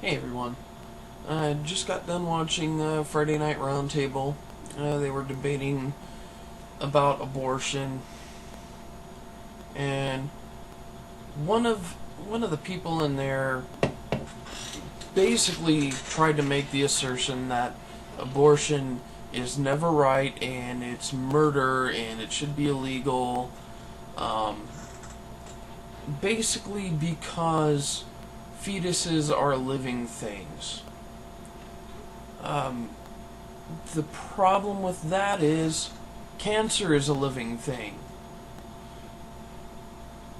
Hey everyone. I just got done watching Friday Night Roundtable. They were debating about abortion, and one of the people in there basically tried to make the assertion that abortion is never right and it's murder and it should be illegal. Um, Basically because fetuses are living things. Um, the problem with that is cancer is a living thing.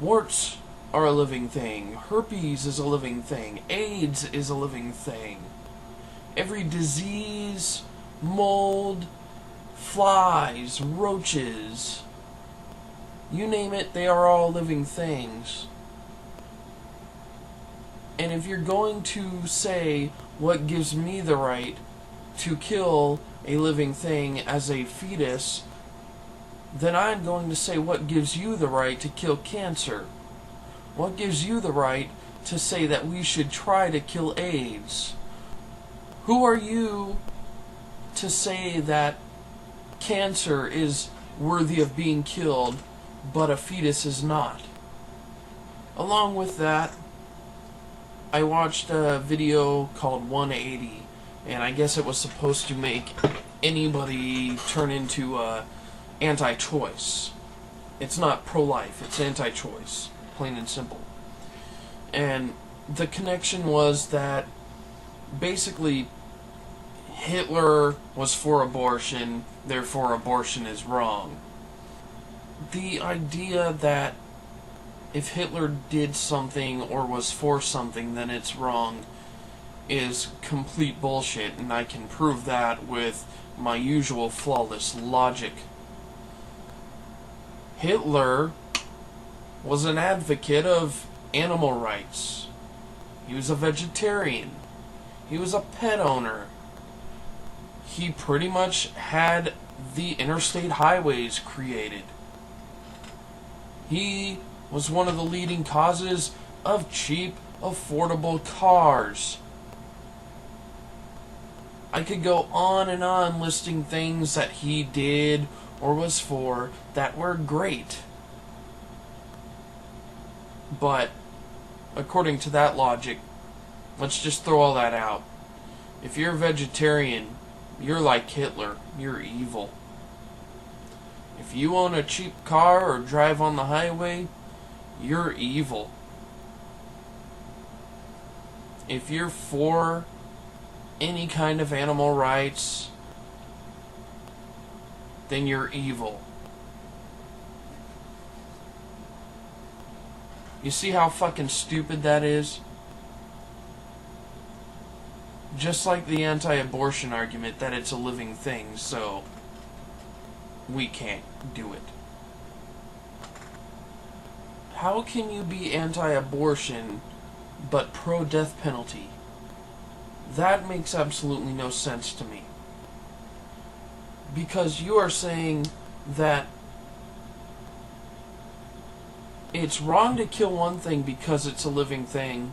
Warts are a living thing. Herpes is a living thing. AIDS is a living thing. Every disease, mold, flies, roaches, you name it, they are all living things. And if you're going to say what gives me the right to kill a living thing as a fetus, then I'm going to say what gives you the right to kill cancer? What gives you the right to say that we should try to kill AIDS? Who are you to say that cancer is worthy of being killed, but a fetus is not? Along with that, I watched a video called 180, and I guess it was supposed to make anybody turn into anti-choice. It's not pro-life, it's anti-choice, plain and simple. And the connection was that basically Hitler was for abortion, therefore abortion is wrong. The idea that if Hitler did something or was for something, then it's wrong, is complete bullshit, and I can prove that with my usual flawless logic. Hitler was an advocate of animal rights. He was a vegetarian. He was a pet owner. He pretty much had the interstate highways created. He was one of the leading causes of cheap, affordable cars. I could go on and on listing things that he did or was for that were great. But, according to that logic, let's just throw all that out. If you're a vegetarian, you're like Hitler. You're evil. If you own a cheap car or drive on the highway, you're evil. If you're for any kind of animal rights, then you're evil. You see how fucking stupid that is? Just like the anti-abortion argument that it's a living thing, so we can't do it. How can you be anti-abortion but pro-death penalty? That makes absolutely no sense to me. Because you are saying that it's wrong to kill one thing because it's a living thing,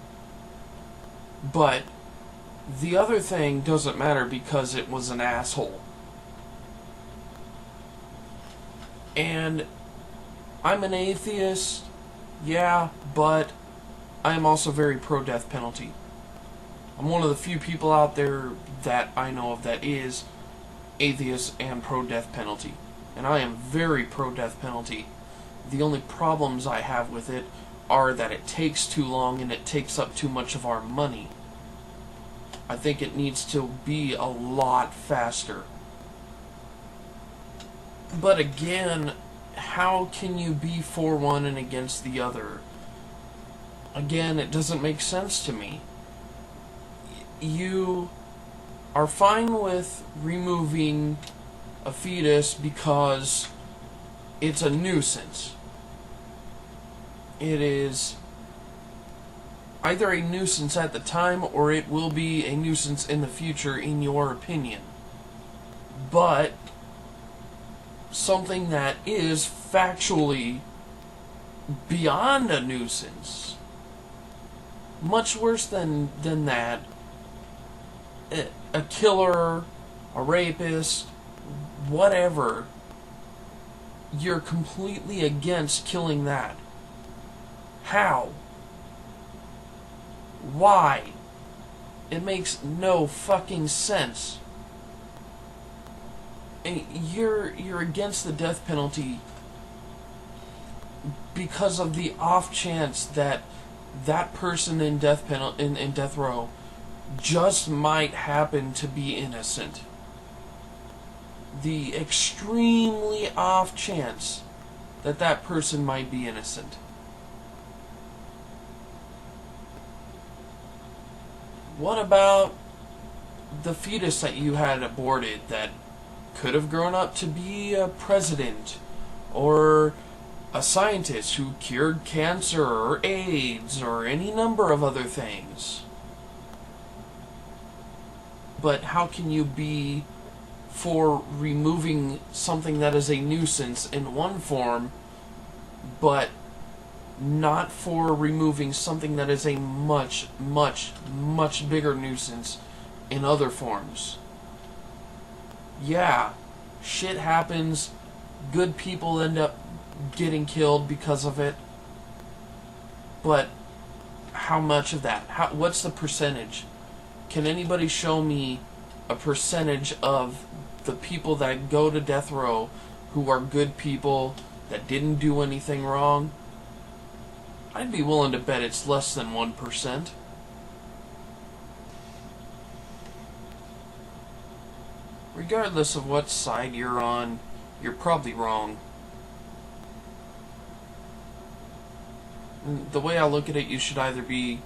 but the other thing doesn't matter because it was an asshole. And I'm an atheist, yeah, but I'm also very pro-death penalty. I'm one of the few people out there that I know of that is atheist and pro-death penalty. And I am very pro-death penalty. The only problems I have with it are that it takes too long and it takes up too much of our money. I think it needs to be a lot faster. But again, how can you be for one and against the other? Again, it doesn't make sense to me. You are fine with removing a fetus because it's a nuisance. It is either a nuisance at the time or it will be a nuisance in the future, in your opinion. But something that is factually beyond a nuisance, much worse than that, a killer, a rapist, whatever, you're completely against killing that. How? Why? It makes no fucking sense. And you're against the death penalty because of the off chance that that person in death row just might happen to be innocent. The extremely off chance that that person might be innocent. What about the fetus that you had aborted that could have grown up to be a president or a scientist who cured cancer or AIDS or any number of other things? But how can you be for removing something that is a nuisance in one form, but not for removing something that is a much, much, much bigger nuisance in other forms? Yeah, shit happens. Good people end up getting killed because of it. But how much of that? What's the percentage? Can anybody show me a percentage of the people that go to death row who are good people that didn't do anything wrong? I'd be willing to bet it's less than 1%. Regardless of what side you're on, you're probably wrong. The way I look at it, you should either be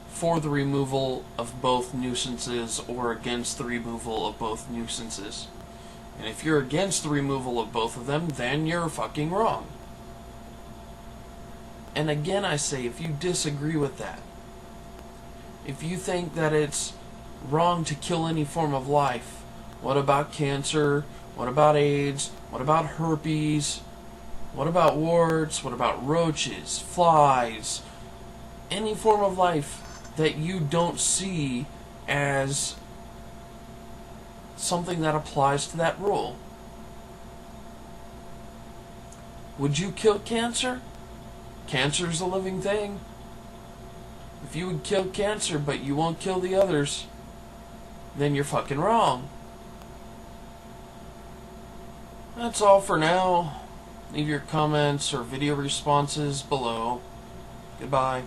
for the removal of both nuisances or against the removal of both nuisances. And if you're against the removal of both of them, then you're fucking wrong. And again, I say, if you disagree with that, if you think that it's wrong to kill any form of life, what about cancer? What about AIDS? What about herpes? What about warts? What about roaches, flies? Any form of life that you don't see as something that applies to that rule. Would you kill cancer? Cancer's a living thing. If you would kill cancer but you won't kill the others, then you're fucking wrong. That's all for now. Leave your comments or video responses below. Goodbye.